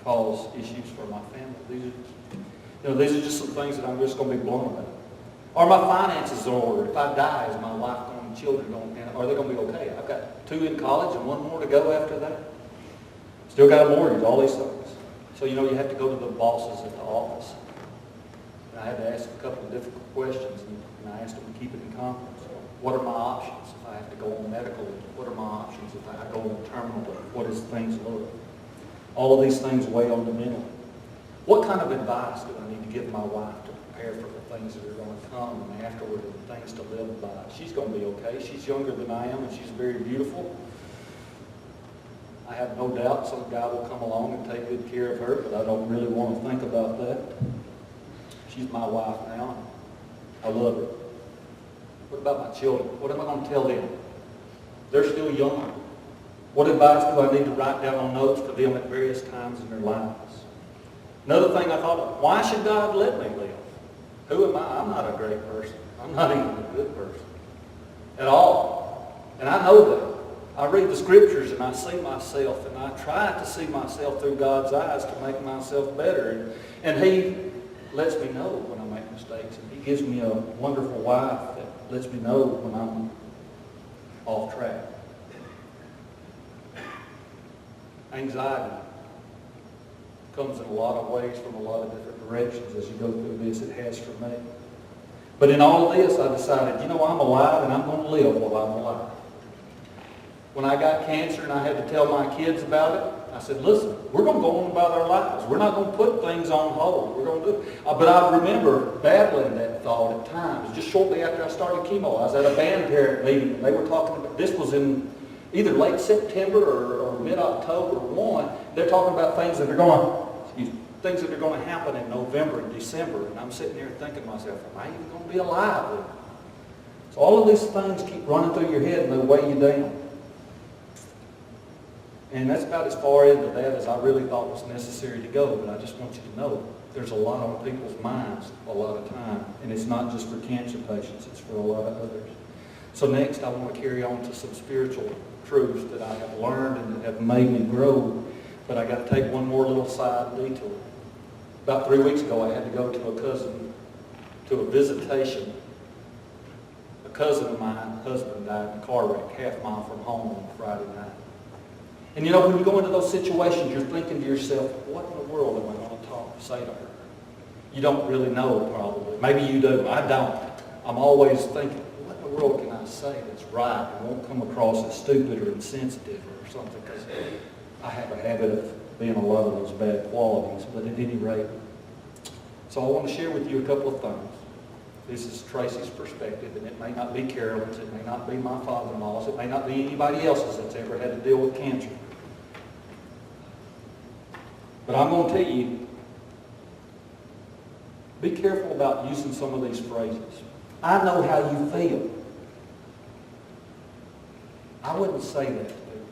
cause issues for my family? These are just some things that I'm just going to be blown about. Are my finances in order? If I die, is my wife going, children going, are they going to be okay? I've got 2 in college and 1 more to go after that. Still got a mortgage, all these things. So you have to go to the bosses at the office. And I had to ask a couple of difficult questions, and I asked them to keep it in confidence. What are my options if I have to go on medical leave? What are my options if I go on terminal leave? What does things look? All of these things weigh on the mental. What kind of advice do I need to give my wife to prepare for the things that are going to come and afterward and things to live by? She's going to be okay. She's younger than I am, and she's very beautiful. I have no doubt some guy will come along and take good care of her, but I don't really want to think about that. She's my wife now. I love her. What about my children? What am I going to tell them? They're still young. What advice do I need to write down on notes for them at various times in their lives? Another thing I thought of, why should God let me live? Who am I? I'm not a great person. I'm not even a good person at all. And I know that. I read the scriptures and I see myself, and I try to see myself through God's eyes to make myself better. And He lets me know when I make mistakes. And He gives me a wonderful wife that lets me know when I'm off track. Anxiety comes in a lot of ways from a lot of different directions as you go through this. It has for me. But in all of this, I decided, I'm alive and I'm going to live while I'm alive. When I got cancer and I had to tell my kids about it, I said, listen, we're going to go on about our lives. We're not going to put things on hold. We're going to do it. But I remember battling that thought at times. Just shortly after I started chemo, I was at a band parent meeting, and they were talking about, this was in either late September or mid-October 1. They're talking about things that are going to happen in November and December. And I'm sitting there thinking to myself, am I even going to be alive then? So all of these things keep running through your head and they weigh you down. And that's about as far into that as I really thought was necessary to go. But I just want you to know there's a lot on people's minds a lot of time. And it's not just for cancer patients, it's for a lot of others. So next I want to carry on to some spiritual truths that I have learned and that have made me grow. But I got to take one more little side detour. About 3 weeks ago I had to go to a visitation. A cousin of mine, husband, died in a car wreck half mile from home on Friday night. And when you go into those situations, you're thinking to yourself, what in the world am I going to say to her? You don't really know, probably. Maybe you do. I don't. I'm always thinking, what in the world can I say that's right and won't come across as stupid or insensitive or something? Because I have a habit of being a lot of those bad qualities. But at any rate, so I want to share with you a couple of things. This is Tracy's perspective, and it may not be Carolyn's, it may not be my father-in-law's, it may not be anybody else's that's ever had to deal with cancer. But I'm going to tell you, be careful about using some of these phrases. I know how you feel. I wouldn't say that to people.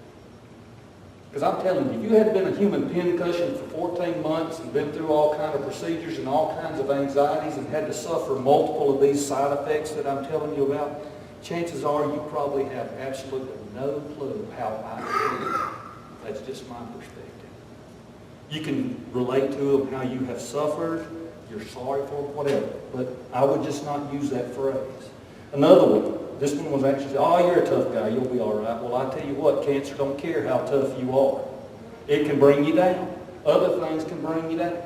Because I'm telling you, if you had been a human pincushion for 14 months and been through all kinds of procedures and all kinds of anxieties and had to suffer multiple of these side effects that I'm telling you about, chances are you probably have absolutely no clue how I feel. That's just my perspective. You can relate to them how you have suffered, you're sorry for them, whatever. But I would just not use that phrase. Another one, this one was actually, oh, you're a tough guy, you'll be all right. Well, I tell you what, cancer don't care how tough you are. It can bring you down. Other things can bring you down.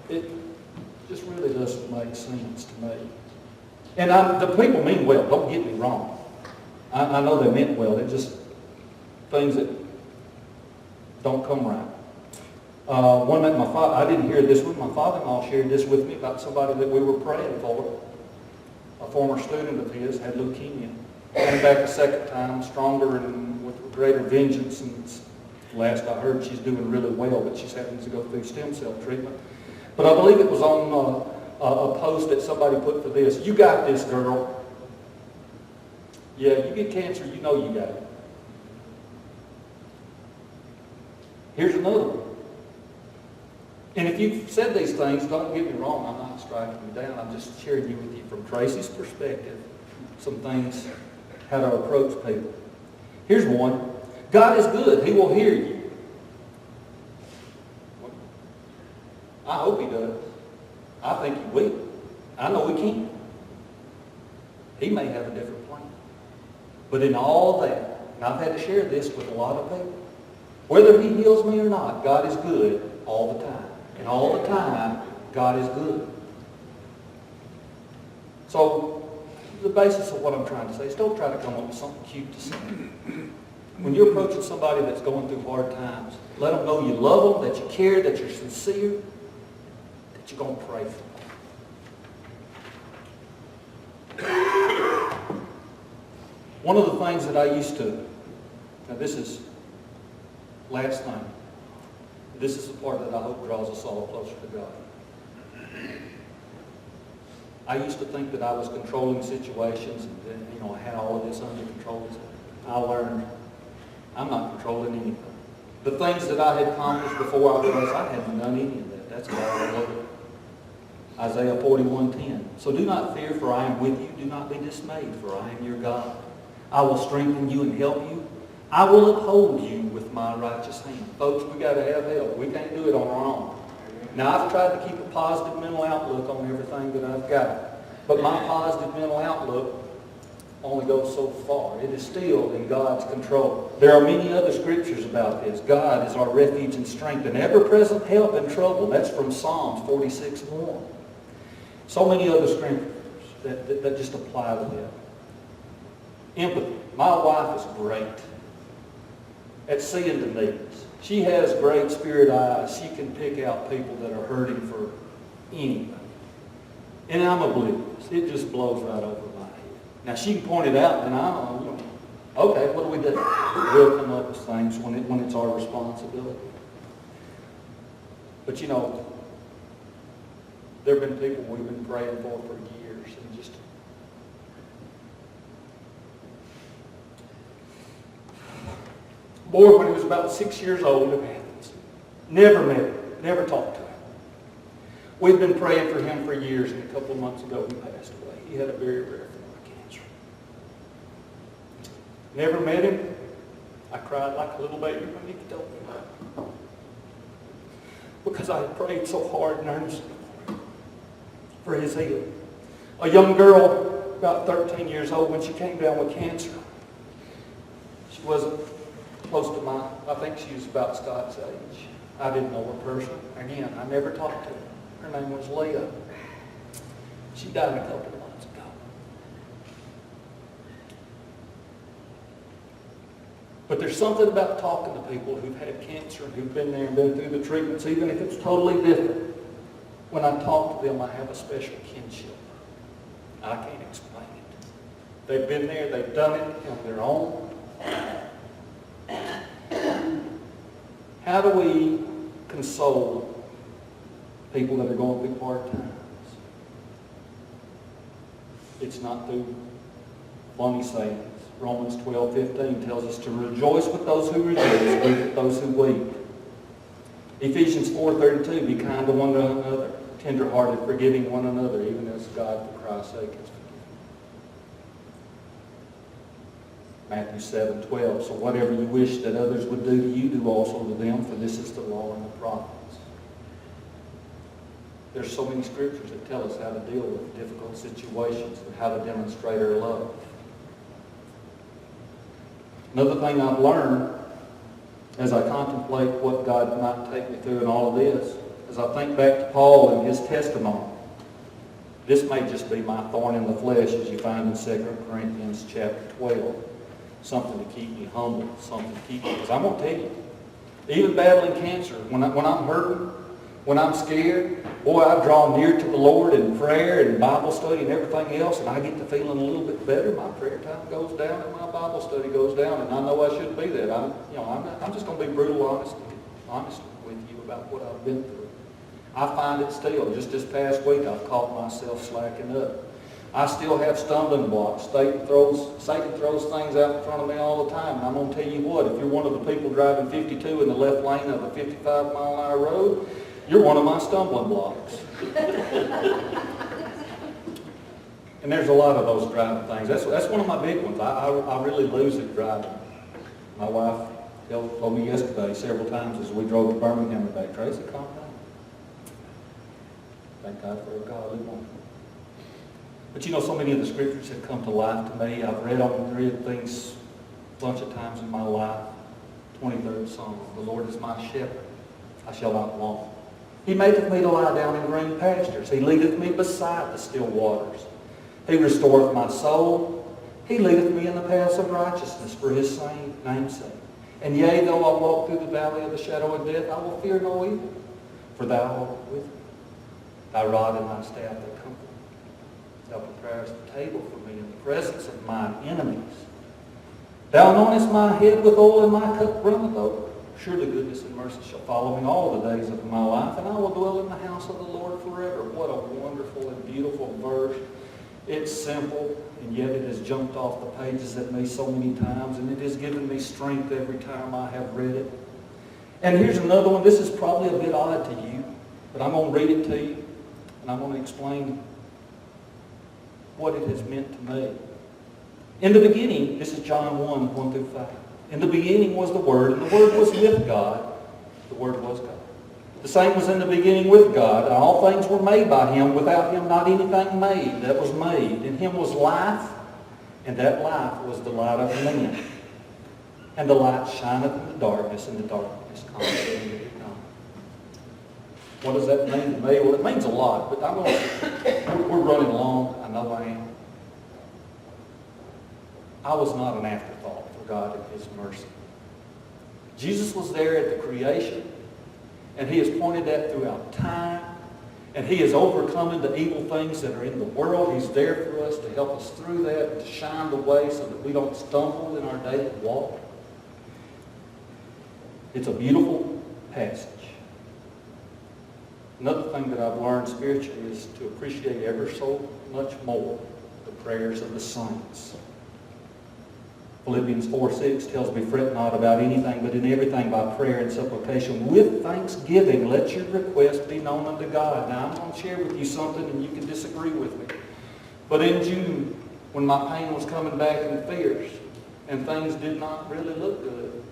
It just really doesn't make sense to me. And the people mean well, don't get me wrong. I know they meant well. They're just things that don't come right. One night, I didn't hear this one. My father-in-law shared this with me about somebody that we were praying for. A former student of his had leukemia. Came back a second time, stronger and with greater vengeance. And last I heard, she's doing really well, but she's having to go through stem cell treatment. But I believe it was on a post that somebody put for this. You got this, girl. Yeah, you get cancer, you know you got it. Here's another one. And if you've said these things, don't get me wrong, I'm not striking you down. I'm just sharing you with you from Tracy's perspective, some things, how to approach people. Here's one. God is good. He will hear you. I hope He does. I think He will. I know He can. He may have a different plan. But in all that, and I've had to share this with a lot of people, whether He heals me or not, God is good all the time. And all the time, God is good. So, the basis of what I'm trying to say is don't try to come up with something cute to say. When you're approaching somebody that's going through hard times, let them know you love them, that you care, that you're sincere, that you're going to pray for them. One of the things that I used to, now this is last night, this is the part that I hope draws us all closer to God. I used to think that I was controlling situations and then, I had all of this under control. I learned I'm not controlling anything. The things that I had accomplished before I realized I hadn't done any of that. That's God alone. Isaiah 41:10. So do not fear, for I am with you. Do not be dismayed, for I am your God. I will strengthen you and help you. I will uphold you with my righteous hand. Folks, we got to have help. We can't do it on our own. Now, I've tried to keep a positive mental outlook on everything that I've got. But my positive mental outlook only goes so far. It is still in God's control. There are many other scriptures about this. God is our refuge and strength, and ever-present help in trouble. That's from Psalms 46:1. So many other scriptures that just apply to that. Empathy. My wife is great at seeing the needs. She has great spirit eyes. She can pick out people that are hurting for anything. And I'm oblivious. It just blows right over my head. Now, she can point it out, and I'm, okay, what do we do? We'll come up with things when it's our responsibility. But there have been people we've been praying for years, and just boy, when he was about 6 years old, it happens. Never met him, never talked to him. We've been praying for him for years, and a couple of months ago he passed away. He had a very rare form of cancer. Never met him. I cried like a little baby when he told me about it. Because I had prayed so hard and earnestly for his healing. A young girl, about 13 years old, when she came down with cancer, she wasn't close to I think she was about Scott's age. I didn't know her personally. Again, I never talked to her. Her name was Leah. She died a couple of months ago. But there's something about talking to people who've had cancer and who've been there and been through the treatments, even if it's totally different. When I talk to them, I have a special kinship. I can't explain it. They've been there, they've done it on their own. How do we console people that are going through hard times? It's not through funny sayings. Romans 12:15 tells us to rejoice with those who rejoice, weep with those who weep. Ephesians 4:32, be kind to one another, tender-hearted, forgiving one another, even as God, for Christ's sake, has forgiven. Matthew 7:12, so whatever you wish that others would do to you, do also to them, for this is the law and the prophets. There's so many scriptures that tell us how to deal with difficult situations and how to demonstrate our love. Another thing I've learned as I contemplate what God might take me through in all of this, as I think back to Paul and his testimony. This may just be my thorn in the flesh, as you find in 2 Corinthians chapter 12. Something to keep me humble, something to keep me, because I'm going to tell you, even battling cancer, when I'm hurting, when I'm scared, boy, I draw near to the Lord in prayer and Bible study and everything else, and I get to feeling a little bit better. My prayer time goes down and my Bible study goes down, and I know I should be that. I'm just going to be brutal honest with you about what I've been through. I find it still. Just this past week, I've caught myself slacking up. I still have stumbling blocks. Satan throws things out in front of me all the time. And I'm going to tell you what, if you're one of the people driving 52 in the left lane of a 55-mile-an-hour road, you're one of my stumbling blocks. And there's a lot of those driving things. That's one of my big ones. I really lose at driving. My wife told me yesterday several times as we drove to Birmingham today, Tracy, calm down. Thank God for a godly woman. But so many of the scriptures have come to life to me. I've read things a bunch of times in my life. 23rd Psalm, the Lord is my shepherd, I shall not want. He maketh me to lie down in green pastures. He leadeth me beside the still waters. He restoreth my soul. He leadeth me in the paths of righteousness for his name's sake. And yea, though I walk through the valley of the shadow of death, I will fear no evil, for thou art with me. Thy rod and thy staff, they comfort me. Thou preparest a table for me in the presence of mine enemies. Thou anointest my head with oil, and my cup runneth over. Surely goodness and mercy shall follow me all the days of my life, and I will dwell in the house of the Lord forever. What a wonderful and beautiful verse. It's simple, and yet it has jumped off the pages at me so many times, and it has given me strength every time I have read it. And here's another one. This is probably a bit odd to you, but I'm going to read it to you, and I'm going to explain what it has meant to me. In the beginning, this is John 1, 1 through 5. In the beginning was the Word, and the Word was with God. The Word was God. The same was in the beginning with God, and all things were made by Him. Without Him not anything made that was made. In Him was life, and that life was the light of men. And the light shineth in the darkness, and the darkness comprehended it not. What does that mean to me? Well, it means a lot, but we're running along. I know I am. I was not an afterthought for God and His mercy. Jesus was there at the creation, and He has pointed that throughout time, and He has overcome the evil things that are in the world. He's there for us to help us through that, and to shine the way so that we don't stumble in our daily walk. It's a beautiful passage. Another thing that I've learned spiritually is to appreciate ever so much more the prayers of the saints. Philippians 4:6 tells me, fret not about anything, but in everything by prayer and supplication with thanksgiving let your request be known unto God. Now I'm going to share with you something, and you can disagree with me. But in June, when my pain was coming back in fierce, and things did not really look good,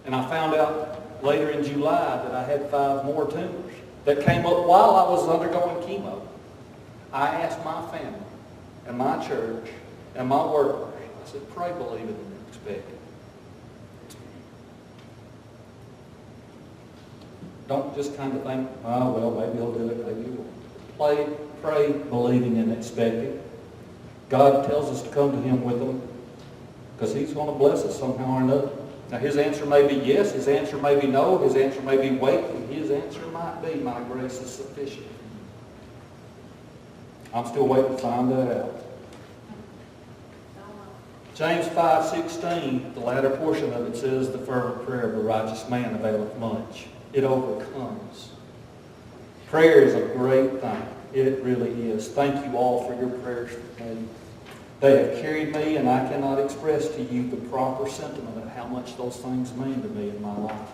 and I found out later in July that I had 5 more tumors that came up while I was undergoing chemo, I asked my family and my church and my workers, I said, pray, believe it, and expect it. Don't just kind of think, oh, well, maybe he'll do it, maybe he won't. Pray, believing, and expecting. God tells us to come to Him with them because He's going to bless us somehow or another. Now, His answer may be yes, His answer may be no, His answer may be wait, and His answer might be my grace is sufficient. I'm still waiting to find that out. James 5:16, the latter portion of it says, the fervent prayer of a righteous man availeth much. It overcomes. Prayer is a great thing. It really is. Thank you all for your prayers for me. They have carried me, and I cannot express to you the proper sentiment of how much those things mean to me in my life.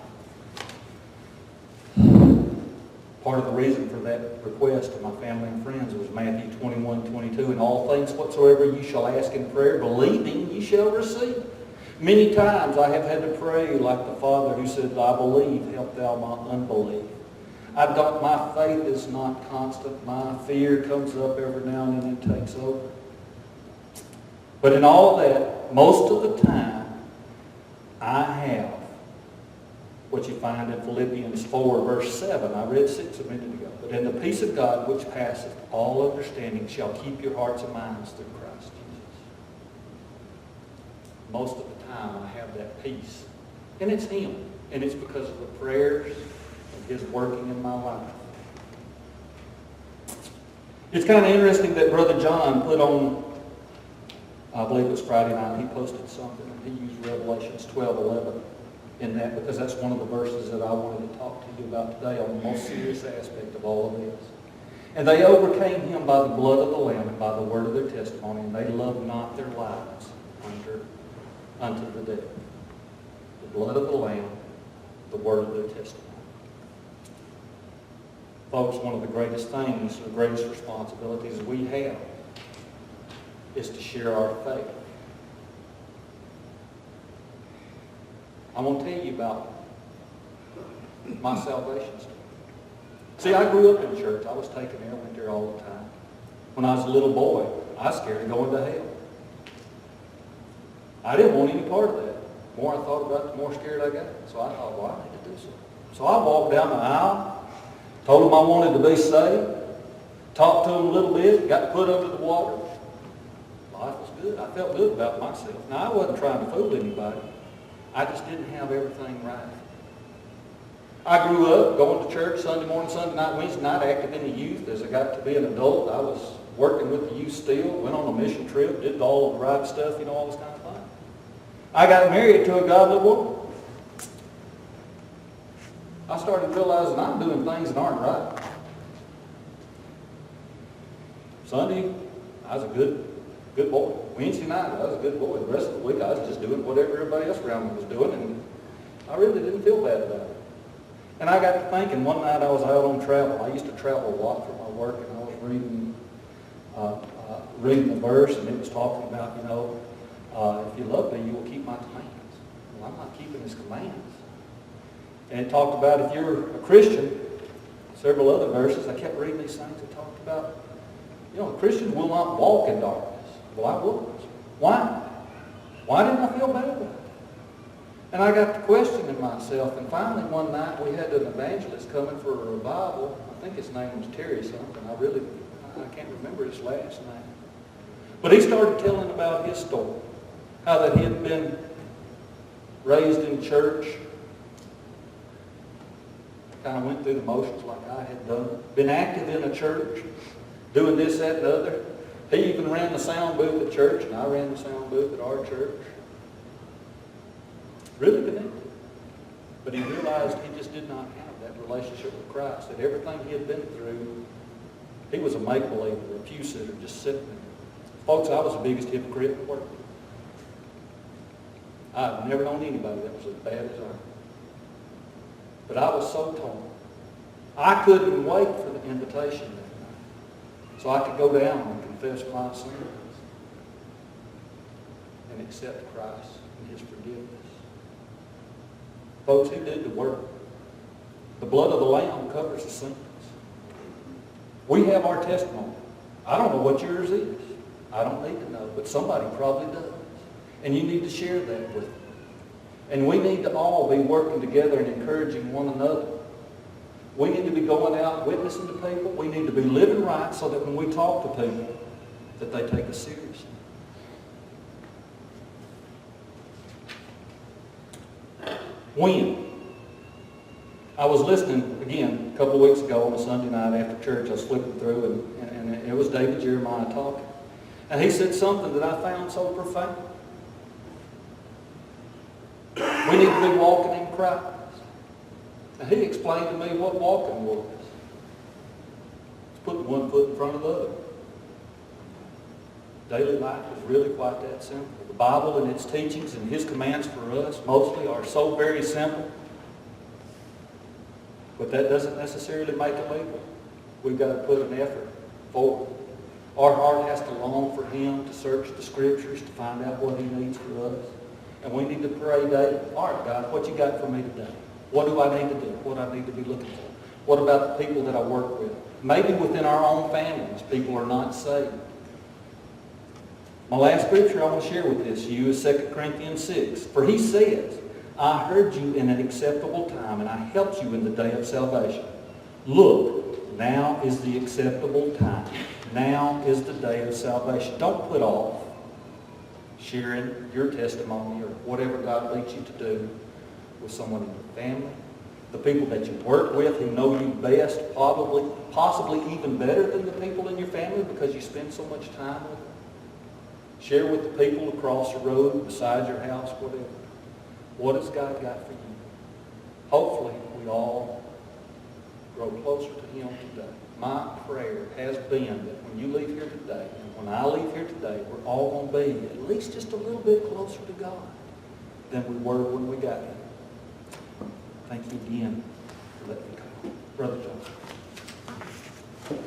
Part of the reason for that request to my family and friends was Matthew 21:22. In all things whatsoever you shall ask in prayer, believing you shall receive. Many times I have had to pray like the Father who said, I believe, help thou my unbelief. My faith is not constant. My fear comes up every now and then and takes over. But in all that, most of the time, I have what you find in Philippians 4, verse 7. I read 6 a minute ago. But in the peace of God, which passeth all understanding, shall keep your hearts and minds through Christ Jesus. Most of the time, I have that peace. And it's Him. And it's because of the prayers of His working in my life. It's kind of interesting that Brother John put on, I believe it was Friday night, he posted something, and he used Revelations 12:11 in that, because that's one of the verses that I wanted to talk to you about today on the most serious aspect of all of this. And they overcame Him by the blood of the Lamb and by the word of their testimony, and they loved not their lives unto the death. The blood of the Lamb, the word of their testimony. Folks, one of the greatest things, the greatest responsibilities we have is to share our faith. I want to tell you about my salvation story. See, I grew up in church. I was taken there, went there all the time. When I was a little boy, I was scared of going to hell. I didn't want any part of that. The more I thought about it, the more scared I got. So I thought, well, I need to do something. So I walked down the aisle, told them I wanted to be saved, talked to them a little bit, got put under the water. Life was good. I felt good about myself. Now, I wasn't trying to fool anybody. I just didn't have everything right. I grew up going to church Sunday morning, Sunday night, Wednesday night, active in the youth. As I got to be an adult, I was working with the youth still, went on a mission trip, did all the right stuff, all this kind of thing. I got married to a godly woman. I started realizing I'm doing things that aren't right. Sunday, I was a good boy. Wednesday night, I was a good boy. The rest of the week, I was just doing whatever everybody else around me was doing, and I really didn't feel bad about it. And I got to thinking, one night I was out on travel. I used to travel a lot for my work, and I was reading the verse, and it was talking about, if you love me, you will keep my commands. Well, I'm not keeping his commands. And it talked about if you're a Christian, several other verses, I kept reading these things that talked about, Christians will not walk in darkness. Well, I was. Why? Why didn't I feel bad about it? And I got to questioning myself, and finally one night we had an evangelist coming for a revival. I think his name was Terry something. I can't remember his last name. But he started telling about his story, how that he had been raised in church, kind of went through the motions like I had done, been active in a church, doing this, that, and the other. He even ran the sound booth at church, and I ran the sound booth at our church. Really connected. But he realized he just did not have that relationship with Christ, that everything he had been through, he was a make-believer, a pew sitter, just sitting there. Folks, I was the biggest hypocrite in the world. I've never known anybody that was as bad as I. But I was so torn. I couldn't wait for the invitation that night, so I could go down and confess my sins and accept Christ and his forgiveness. Folks, he did the work. The blood of the Lamb covers the sins. We have our testimony. I don't know what yours is. I don't need to know, but somebody probably does. And you need to share that with them. And we need to all be working together and encouraging one another. We need to be going out witnessing to people. We need to be living right so that when we talk to people, that they take us seriously. When? I was listening, again, a couple of weeks ago on a Sunday night after church. I was flipping through, and it was David Jeremiah talking. And he said something that I found so profound. We need to be walking in Christ. And he explained to me what walking was. It's putting one foot in front of the other. Daily life is really quite that simple. The Bible and its teachings and his commands for us mostly are so very simple. But that doesn't necessarily make it legal. We've got to put an effort forward. Our heart has to long for him, to search the scriptures, to find out what he needs for us. And we need to pray daily. All right, God, what you got for me today? What do I need to do? What I need to be looking for? What about the people that I work with? Maybe within our own families, people are not saved. My last scripture I want to share with you is 2 Corinthians 6. For he says, I heard you in an acceptable time, and I helped you in the day of salvation. Look, now is the acceptable time. Now is the day of salvation. Don't put off sharing your testimony or whatever God leads you to do with someone in your family, the people that you work with who know you best, possibly even better than the people in your family because you spend so much time with them. Share with the people across the road, beside your house, whatever. What has God got for you? Hopefully, we all grow closer to him today. My prayer has been that when you leave here today, and when I leave here today, we're all going to be at least just a little bit closer to God than we were when we got here. Thank you again for letting me come. Brother John.